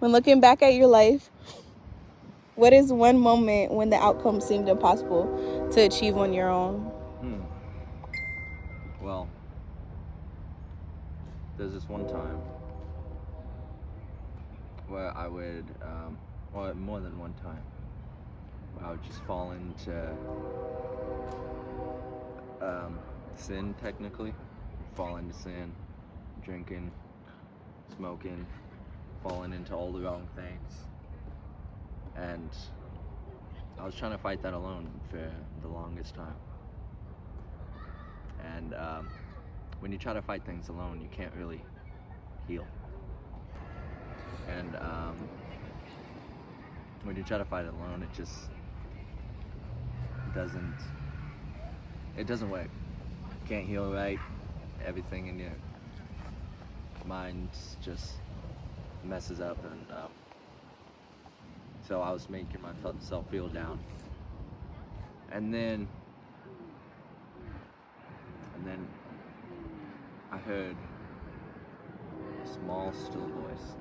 When looking back at your life, what is one moment when the outcome seemed impossible to achieve on your own? Well, there's this one time where I would, or more than one time, where I would just fall into sin, technically. Fall into sin, drinking, smoking, falling into all the wrong things. And I was trying to fight that alone for the longest time. And when you try to fight things alone, you can't really heal. And when you try to fight it alone, it just doesn't work. You can't heal right. Everything in your mind just messes up, and so I was making myself feel down. And then I heard a small, still voice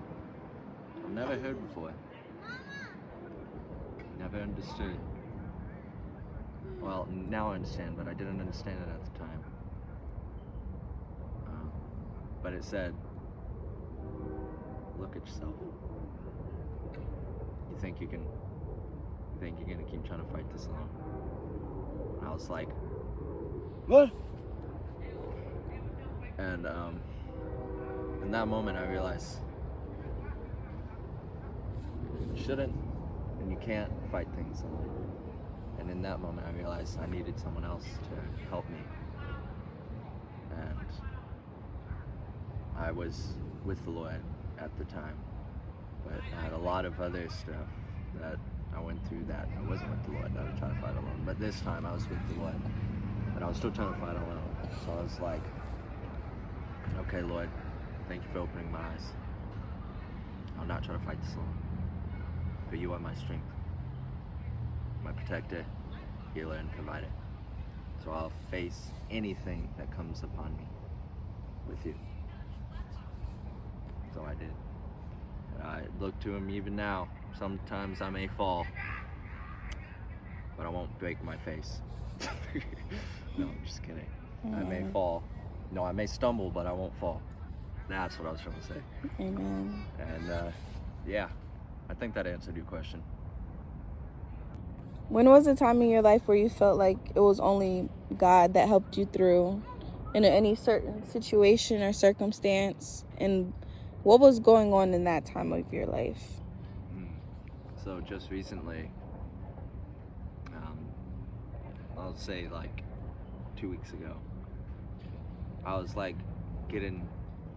I've never heard before. Never understood. Well, now I understand, but I didn't understand it at the time. But it said, "Look at yourself. You think you're gonna keep trying to fight this alone?" And I was like, "What?" And in that moment, I realized you shouldn't and you can't fight things alone. And in that moment, I realized I needed someone else to help me. And I was with the Lord at the time, but I had a lot of other stuff that I went through that I wasn't with the Lord, that I was trying to fight alone. But this time I was with the Lord, but I was still trying to fight alone. So I was like, okay, Lord, thank you for opening my eyes. I'm not trying to fight this alone, but you are my strength, my protector, healer, and provider. So I'll face anything that comes upon me with you. So I did. And I look to him even now. Sometimes I may fall, but I won't break my face. No, I'm just kidding. I may fall. No, I may stumble, but I won't fall. That's what I was trying to say. Amen. And yeah, I think that answered your question. When was the time in your life where you felt like it was only God that helped you through in any certain situation or circumstance? And what was going on in that time of your life? So just recently, I'll say like 2 weeks ago, I was like getting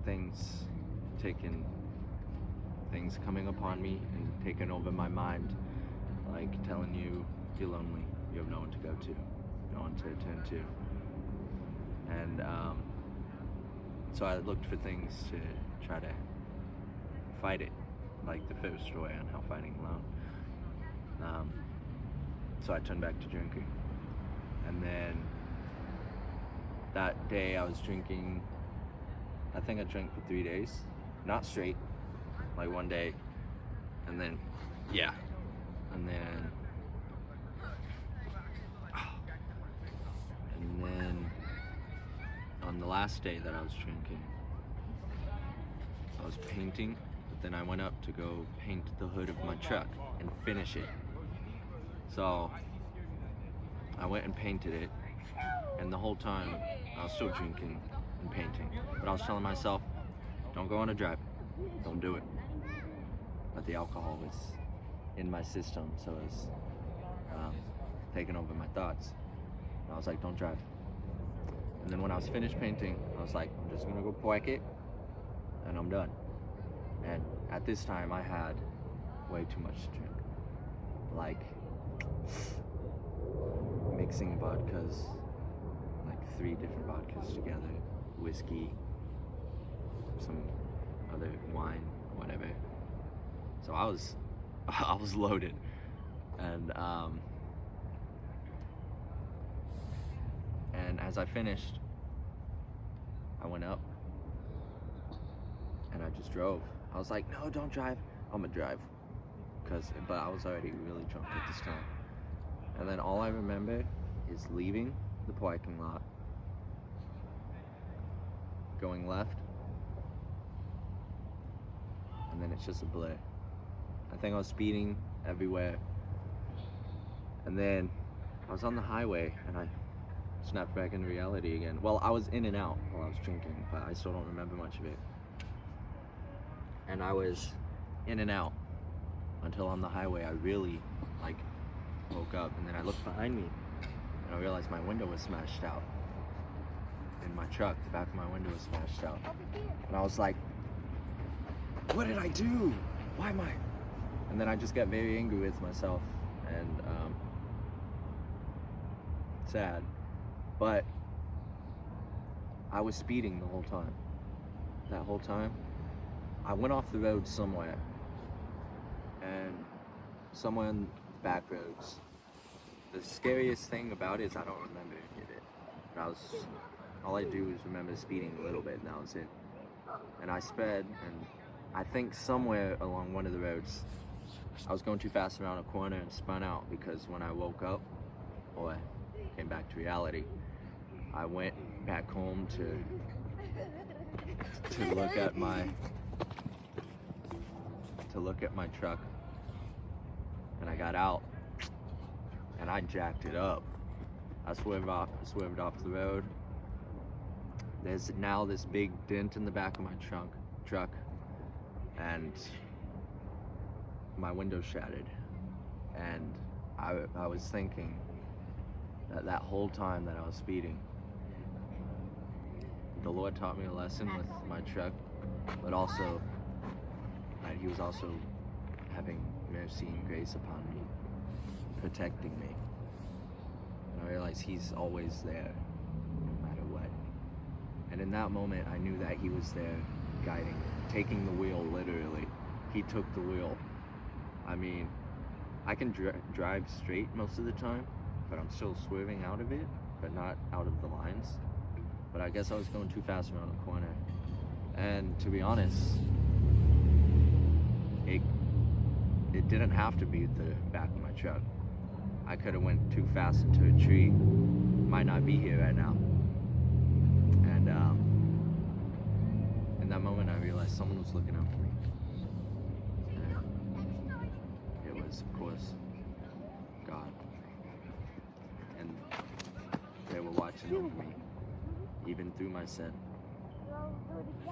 things coming upon me and taking over my mind, like telling you you're lonely, you have no one to go to, no one to attend to. And so I looked for things to try to fight it, like the first story on how fighting alone. So I turned back to drinking. And then that day I was drinking, I think I drank for 3 days, not straight, like one day, and then, yeah, and then on the last day that I was drinking, I was painting, but then I went up to go paint the hood of my truck and finish it. So I went and painted it, and the whole time I was still drinking and painting, but I was telling myself, don't go on a drive, don't do it. But the alcohol was in my system, so it was taking over my thoughts. And I was like, don't drive. And then when I was finished painting, I was like, I'm just gonna go park it, and I'm done. And at this time, I had way too much to drink. Like, mixing vodkas, like 3 different vodkas together, whiskey, some other wine, whatever. So I was loaded. And as I finished, I went up and I just drove. I was like, no, don't drive. I'm gonna drive, but I was already really drunk at this time. And then all I remember is leaving the parking lot, going left, and then it's just a blur. I think I was speeding everywhere, and then I was on the highway, and I snapped back into reality again. Well, I was in and out while I was drinking, but I still don't remember much of it. And I was in and out until on the highway I really woke up, and then I looked behind me and I realized my window was smashed out. In my truck, the back of my window was smashed out. And I was like, what did I do? Why am I? And then I just got very angry with myself and sad. But I was speeding the whole time. That whole time, I went off the road somewhere, and somewhere in the back roads. The scariest thing about it is I don't remember any of it. And all I do is remember speeding a little bit, and that was it. And I sped, and I think somewhere along one of the roads, I was going too fast around a corner and spun out, because when I woke up, or came back to reality, I went back home to look at my truck, and I got out and I jacked it up. I swerved off the road. There's now this big dent in the back of my truck, and my window shattered. And I was thinking that whole time that I was speeding, the Lord taught me a lesson with my truck, but also that He was also having mercy and grace upon me, protecting me. And I realized He's always there, no matter what. And in that moment, I knew that He was there, guiding, taking the wheel, literally. He took the wheel. I mean, I can drive straight most of the time, but I'm still swerving out of it, but not out of the lines. But I guess I was going too fast around a corner. And to be honest, it didn't have to be the back of my truck. I could have went too fast into a tree. Might not be here right now. And in that moment, I realized someone was looking out for me. And it was, of course, God. And they were watching over me, even through my sin.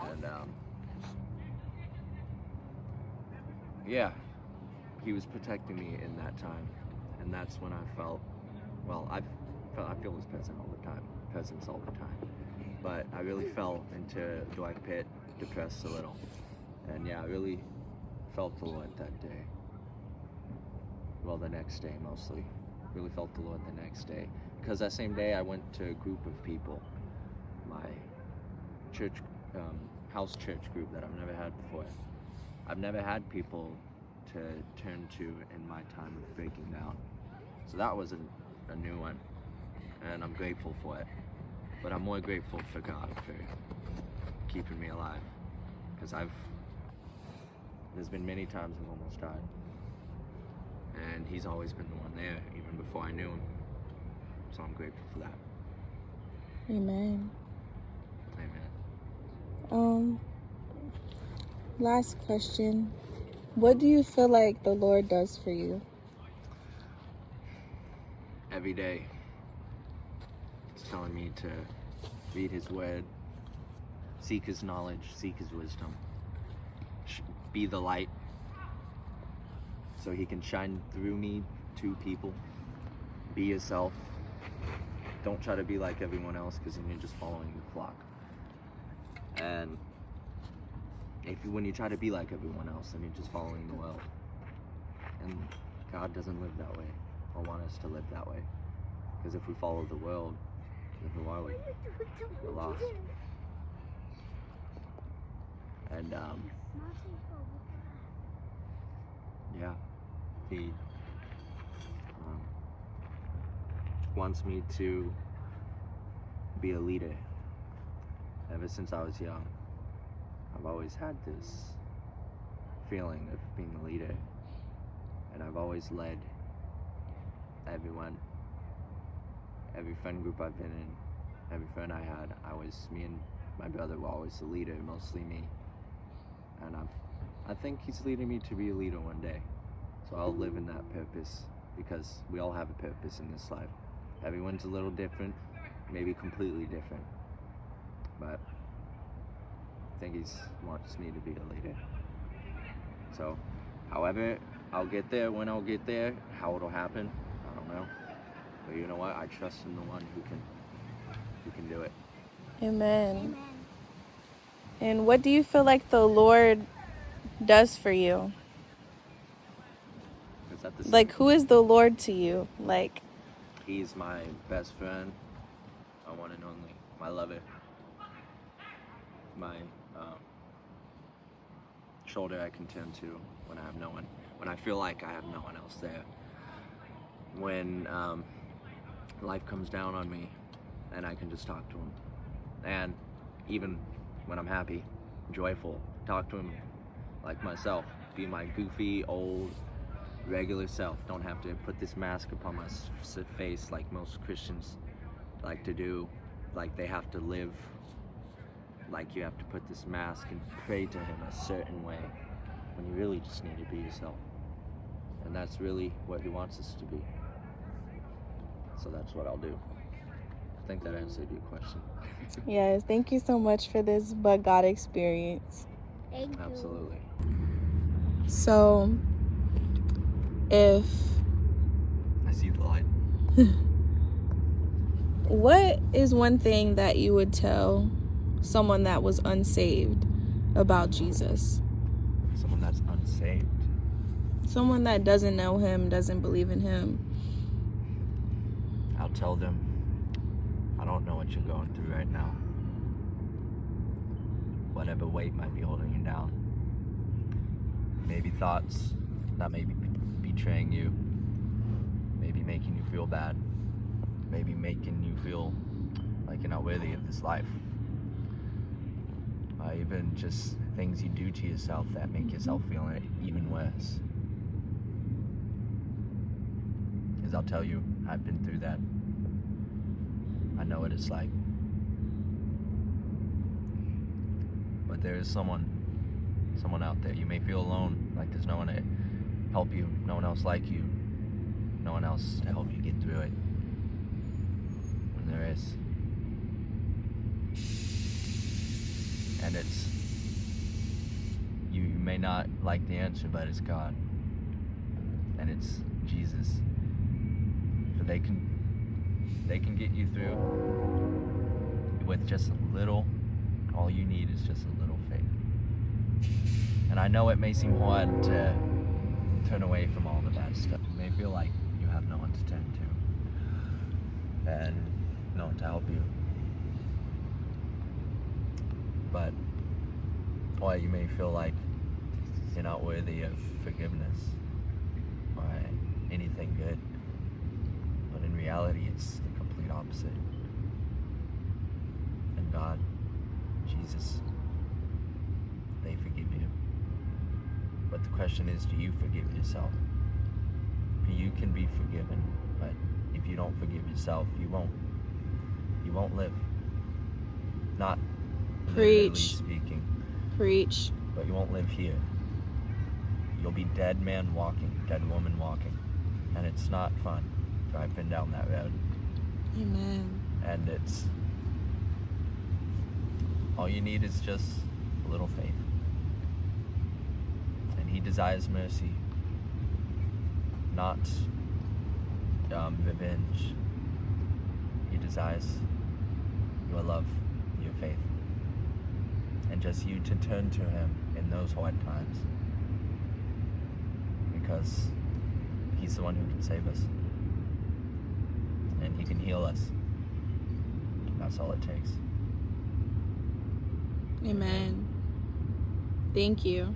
And yeah, He was protecting me in that time. And that's when I felt, I feel His presence all the time. But I really fell into a dark pit, depressed a little. And yeah, I really felt the Lord that day. Well, the next day mostly. Really felt the Lord the next day. Because that same day I went to a group of people, my church, house church group that I've never had before. I've never had people to turn to in my time of breaking down. So that was a new one, and I'm grateful for it. But I'm more grateful for God for keeping me alive, because there's been many times I've almost died, and He's always been the one there, even before I knew Him. So I'm grateful for that. Amen. Amen. Last question. What do you feel like the Lord does for you? Every day, He's telling me to read His word, seek His knowledge, seek His wisdom, be the light, so He can shine through me to people. Be yourself. Don't try to be like everyone else, because then you're just following the flock. And when you try to be like everyone else, then you're just following the world. And God doesn't live that way, or want us to live that way. Because if we follow the world, then who are we? We're lost. And yeah, He wants me to be a leader. Ever since I was young, I've always had this feeling of being a leader. And I've always led everyone, every friend group I've been in, every friend I had, me and my brother were always the leader, mostly me. And I think he's leading me to be a leader one day. So I'll live in that purpose, because we all have a purpose in this life. Everyone's a little different, maybe completely different. But I think he wants me to be a leader. So, however I'll get there, when I'll get there, how it'll happen, I don't know. But you know what? I trust in the one who can do it. Amen. Amen. And what do you feel like the Lord does for you? Is that the same? Like, who is the Lord to you? Like, He's my best friend, my one and only, my lover, my shoulder I can turn to when I have no one, when I feel like I have no one else there. When life comes down on me, and I can just talk to him. And even when I'm happy, joyful, talk to him like myself, be my goofy, old, regular self. Don't have to put this mask upon my face like most Christians like to do. Like they have to live like you have to put this mask and pray to him a certain way, when you really just need to be yourself. And that's really what he wants us to be. So that's what I'll do. I think that answered your question. yes, thank you so much for this But God experience. Thank you. Absolutely. So, if I see the light. what is one thing that you would tell someone that was unsaved about Jesus? Someone that's unsaved. Someone that doesn't know him, doesn't believe in him. I'll tell them, I don't know what you're going through right now. Whatever weight might be holding you down. Maybe thoughts that may be betraying you. Maybe making you feel bad. Maybe making you feel like you're not worthy of this life. Even just things you do to yourself that make yourself feel even worse. Because I'll tell you, I've been through that. I know what it's like. But there is someone out there. You may feel alone, like there's no one to help you, no one else like you, no one else to help you get through it. And there is. And it's, you may not like the answer, but it's God. And it's Jesus. So they can get you through with just a little. All you need is just a little faith. And I know it may seem hard to turn away from all the bad stuff. You may feel like you have no one to turn to and no one to help you. But, or you may feel like you're not worthy of forgiveness or anything good. But in reality, it's the complete opposite. And God, Jesus, they forgive you. But the question is, do you forgive yourself? You can be forgiven, but if you don't forgive yourself, you won't live. Not literally Preach. speaking, Preach. but you won't live here. You'll be dead man walking, dead woman walking, and it's not fun. I've been down that road. Amen. And it's, all you need is just a little faith. And he desires mercy, not revenge. He desires your love, your faith, and just you to turn to him in those hard times, because he's the one who can save us, and he can heal us. That's all it takes. Amen. Thank you.